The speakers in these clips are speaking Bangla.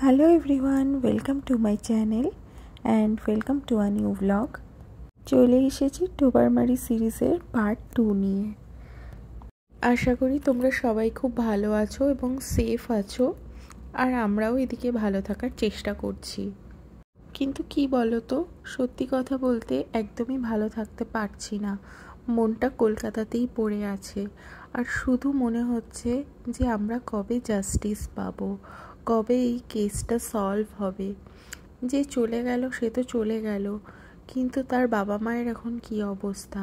Hello everyone, welcome to my channel and welcome to a new vlog. চলে এসেছি টোবারমারি সিরিজের পার্ট 2 নিয়ে। আশা করি তোমরা সবাই খুব ভালো আছো এবং সেফ আছো, আর আমরাও এদিকে ভালো থাকার চেষ্টা করছি। কিন্তু কি বলো তো, সত্যি কথা বলতে একদমই ভালো থাকতে পারছি না। মনটা কলকাতাতেই পড়ে আছে, আর শুধু মনে হচ্ছে যে আমরা কবে জাস্টিস পাবো, কবে এই কেসটা সলভ হবে। যে চলে গেল সে তো চলে গেল, কিন্তু তার বাবা মায়ের এখন কি অবস্থা।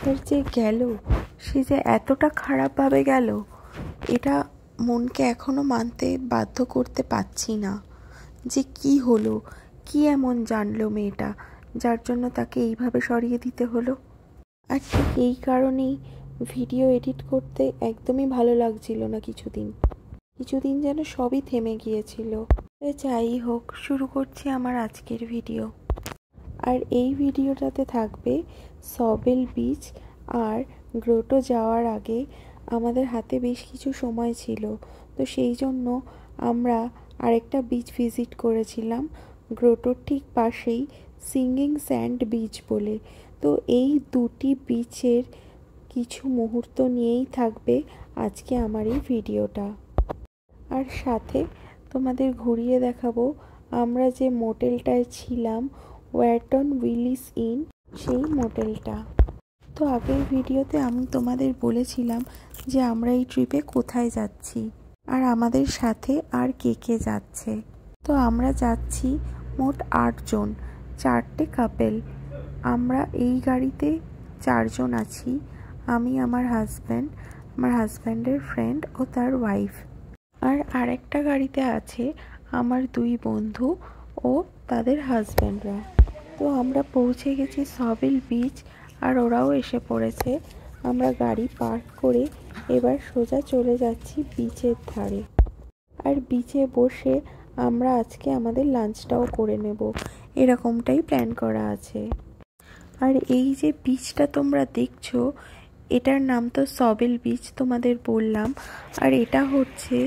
আর যে গেল সে যে এতটা খারাপভাবে গেল, এটা মনকে এখনো মানতে বাধ্য করতে পারছি না যে কি হলো, কি এমন জানলো মেয়েটা যার জন্য তাকে এইভাবে সরিয়ে দিতে হলো। আর ঠিক এই কারণেই ভিডিও এডিট করতে একদমই ভালো লাগছিল না। কিছুদিন যেন সবই থেমে গিয়েছিল। যাই হোক, শুরু করছি আমার আজকের ভিডিও। আর এই ভিডিওটাতে থাকবে সবেল বিচ। আর গ্রোটো যাওয়ার আগে আমাদের হাতে বেশ কিছু সময় ছিল, তো সেই জন্য আমরা আরেকটা বিচ ভিজিট করেছিলাম গ্রোটোর ঠিক পাশেই, সিঙ্গিং স্যান্ড বিচ বলে। তো এই দুটি বিচের কিছু মুহূর্ত নিয়েই থাকবে আজকে আমার এই ভিডিওটা। আর সাথে তোমাদের ঘুরিয়ে দেখাবো আমরা যে মোটেলটায় ছিলাম, ওয়ারটন উইলিস ইন, সেই মোটেলটা। তো আগের ভিডিওতে আমি তোমাদের বলেছিলাম যে আমরা এই ট্রিপে কোথায় যাচ্ছি আর আমাদের সাথে আর কে কে যাচ্ছে। তো আমরা যাচ্ছি মোট 8 জন, 4টে কাপেল। আমরা এই গাড়িতে 4 জন আছি, আমি, আমার হাজব্যান্ড, আমার হাজব্যান্ডের ফ্রেন্ড ও তার ওয়াইফ। আর আরেকটা গাড়িতে আছে আমার 2 বন্ধু ও তাদের হাজব্যান্ডরা। তো আমরা পৌঁছে গেছি সবেল বিচ, আর ওরাও এসে পড়েছে। আমরা গাড়ি পার্ক করে এবার সোজা চলে যাচ্ছি বিচের ধারে। আর বিচে বসে আমরা আজকে আমাদের লাঞ্চটাও করে নেব, এরকমটাই প্ল্যান করা আছে। আর এই যে বিচটা তোমরা দেখছো, এটার নাম তো সবেল বিচ তোমাদের বললাম। আর এটা হচ্ছে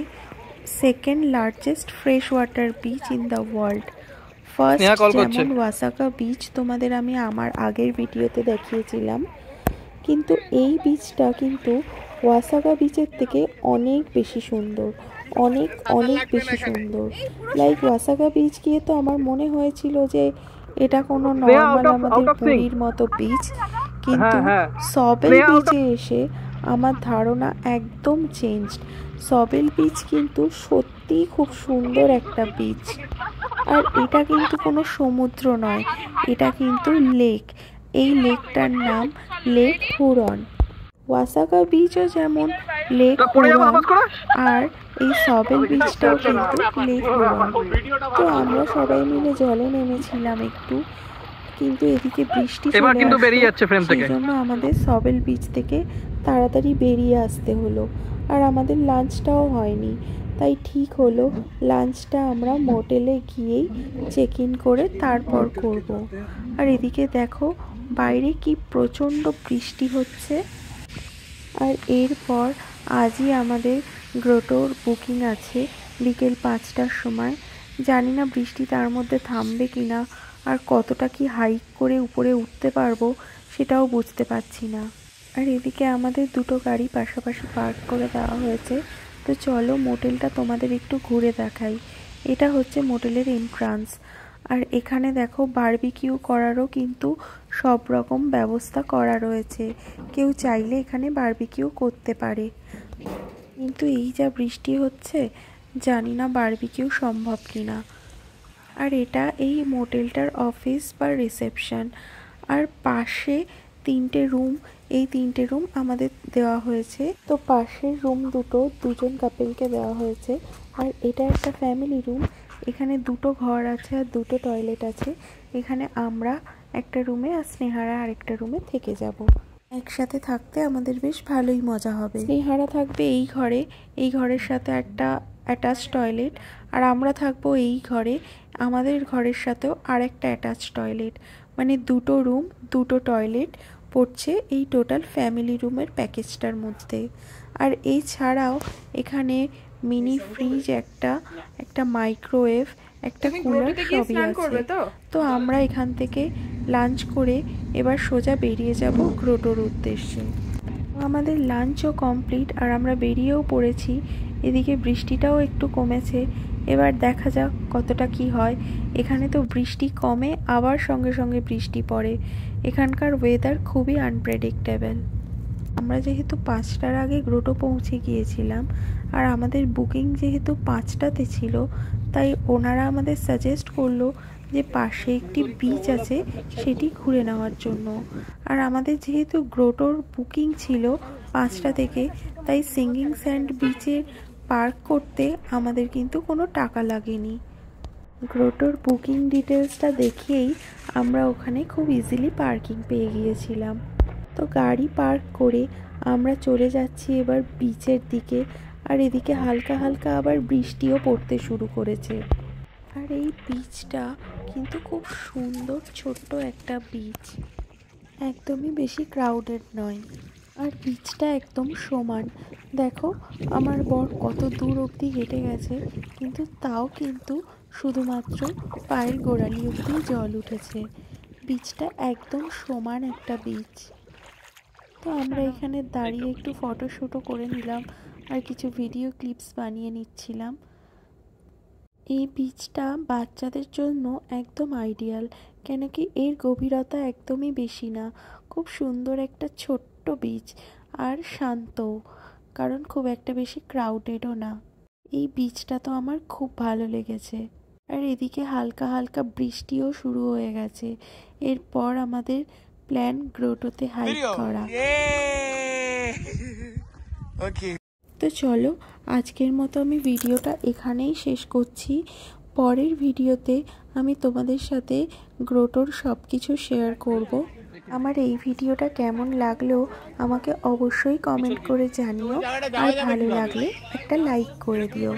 second largest fresh water beach in the world. First যেমন ওয়াসাকা বিচ তোমাদের আমি আমার আগের ভিডিওতে দেখিয়েছিলাম, কিন্তু এই বিচটা কিন্তু ওয়াসাকা বিচের থেকে অনেক বেশি সুন্দর, অনেক অনেক বেশি সুন্দর। লাইক ওয়াসাকা বিচ গিয়ে তো আমার মনে হয়েছিল যে এটা কোনো নর্মাল আমাদের পুরীর মতো বিচ, কিন্তু সবেল বিচে এসে আমার ধারণা একদম চেঞ্জড। সবেল বিচ কিন্তু সত্যিই খুব সুন্দর একটা বিচ। আর এটা কিন্তু কোনো সমুদ্র নয়, এটা কিন্তু লেক। এই লেকটার নাম লেক হুরন। ওয়াসাকা বিচও যেমন লেক হুরন, আর এই সবেল বিচটাও কিন্তু লেক হুরন। তো আমরা সবাই মিলে জলে নেমেছিলাম একটু, কিন্তু এদিকে বৃষ্টি চলে আসছে, সেই জন্য আমাদের সবেল বিচ থেকে তাড়াতাড়ি বেরিয়ে আসতে হলো। আর আমাদের লাঞ্চটাও হয়নি, তাই ঠিক হলো লাঞ্চটা আমরা মোটেলে গিয়েই চেক ইন করে তারপর করব। আর এদিকে দেখো বাইরে কি প্রচণ্ড বৃষ্টি হচ্ছে। আর এরপর আজই আমাদের গ্রোটোর বুকিং আছে বিকেল 5টার সময়। জানি না বৃষ্টি তার মধ্যে থামবে কিনা, আর কতটা কি হাইক করে উপরে উঠতে পারবো সেটাও বুঝতে পারছি না। আর এদিকে আমাদের দুটো গাড়ি পাশাপাশি পার্ক করে দেওয়া হয়েছে। তো চলো মোটেলটা তোমাদের একটু ঘুরে দেখাই। এটা হচ্ছে মোটেলের এন্ট্রান্স। আর এখানে দেখো বারবিকিউ করারও কিন্তু সব রকম ব্যবস্থা করা রয়েছে, কেউ চাইলে এখানে বারবিকিউ করতে পারে। কিন্তু এই যা বৃষ্টি হচ্ছে, জানি না বারবিকিউ সম্ভব কিনা। আর এটা এই মোটেলটার অফিস বা রিসেপশন। আর পাশে 3টে রুম, এই 3টে রুম আমাদের দেওয়া হয়েছে। তো পাশের রুম দুটো 2 জন কাপেলকে দেওয়া হয়েছে। আর এটা একটা ফ্যামিলি রুম, এখানে 2টো ঘর আছে আর 2টো টয়লেট আছে। এখানে আমরা একটা রুমে আর স্নেহারা আরেকটা রুমে থেকে যাব। একসাথে থাকতে আমাদের বেশ ভালোই মজা হবে। স্নেহারা থাকবে এই ঘরে, এই ঘরের সাথে একটা অ্যাটাচ টয়লেট। আর আমরা থাকবো এই ঘরে, আমাদের ঘরের সাথেও আরেকটা অ্যাটাচ টয়লেট। মানে 2টো রুম 2টো টয়লেট পড়ছে এই টোটাল ফ্যামিলি রুমের প্যাকেজটার মধ্যে। আর এই ছাড়াও এখানে মিনি ফ্রিজ, একটা মাইক্রোওয়েভ, একটা কুলার সবই আছে। তো আমরা এখান থেকে লাঞ্চ করে এবার সোজা বেরিয়ে যাব গ্রোটোর উদ্দেশ্যে। আমাদের লাঞ্চও কমপ্লিট আর আমরা বেরিয়েও পড়েছি। এদিকে বৃষ্টিটাও একটু কমেছে, এবার দেখা যাক কতটা কি হয়। এখানে তো বৃষ্টি কমে আবার সঙ্গে সঙ্গে বৃষ্টি পড়ে। এখানকার ওয়েদার খুবই আনপ্রেডিক্টেবল। আমরা যেহেতু 5টার আগে গ্রোটো পৌঁছে গিয়েছিলাম আর আমাদের বুকিং যেহেতু 5টাতে ছিল, তাই ওনারা আমাদের সাজেস্ট করলো যে পাশে একটি বিচ আছে সেটি ঘুরে নেওয়ার জন্য। আর আমাদের যেহেতু গ্রোটোর বুকিং ছিল 5টা থেকে, তাই সিঙ্গিং স্যান্ড বিচে পার্ক করতে আমাদের কিন্তু কোনো টাকা লাগেনি। গ্রোটোর বুকিং ডিটেলসটা দেখেই আমরা ওখানে খুব ইজিলি পার্কিং পেয়ে গিয়েছিলাম। তো গাড়ি পার্ক করে আমরা চলে যাচ্ছি এবার বিচের দিকে। আর এদিকে হালকা হালকা আবার বৃষ্টিও পড়তে শুরু করেছে। আর এই বিচটা কিন্তু খুব সুন্দর, ছোট্ট একটা বিচ, একদমই বেশি ক্রাউডেড নয়। আর বিচটা একদম সমান। দেখো আমার বর কত দূর অবধি হেঁটে গেছে, কিন্তু তাও কিন্তু শুধুমাত্র পায়ের গোড়ালি অবধি জল উঠেছে। বিচটা একদম সমান একটা বিচ। তো আমরা এখানে দাঁড়িয়ে একটু ফটোশ্যুটও করে নিলাম আর কিছু ভিডিও ক্লিপস বানিয়ে নিচ্ছিলাম। এই বিচটা বাচ্চাদের জন্য একদম আইডিয়াল, কেন কি এর গভীরতা একদমই বেশি না। খুব সুন্দর একটা ছোট্ট বিচ আর শান্ত, কারণ খুব একটা বেশি ক্রাউডেডও না। এই বিচটা তো আমার খুব ভালো লেগেছে। আর এদিকে হালকা হালকা বৃষ্টিও শুরু হয়ে গেছে। এরপর আমাদের প্ল্যান গ্রোটোতে হাইক করা। তো চলো আজকের মতো আমি ভিডিওটা এখানেই শেষ করছি। পরের ভিডিওতে আমি তোমাদের সাথে গ্রোটোর সব কিছু শেয়ার করব। আমার এই ভিডিওটা কেমন লাগলো আমাকে অবশ্যই কমেন্ট করে জানিও, আর ভালো লাগলে একটা লাইক করে দিও।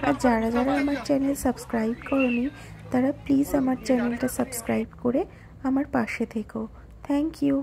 আর যারা যারা আমার চ্যানেল সাবস্ক্রাইব করোনি তারা প্লিজ আমার চ্যানেলটা সাবস্ক্রাইব করে আমার পাশে থেকো। Thank you.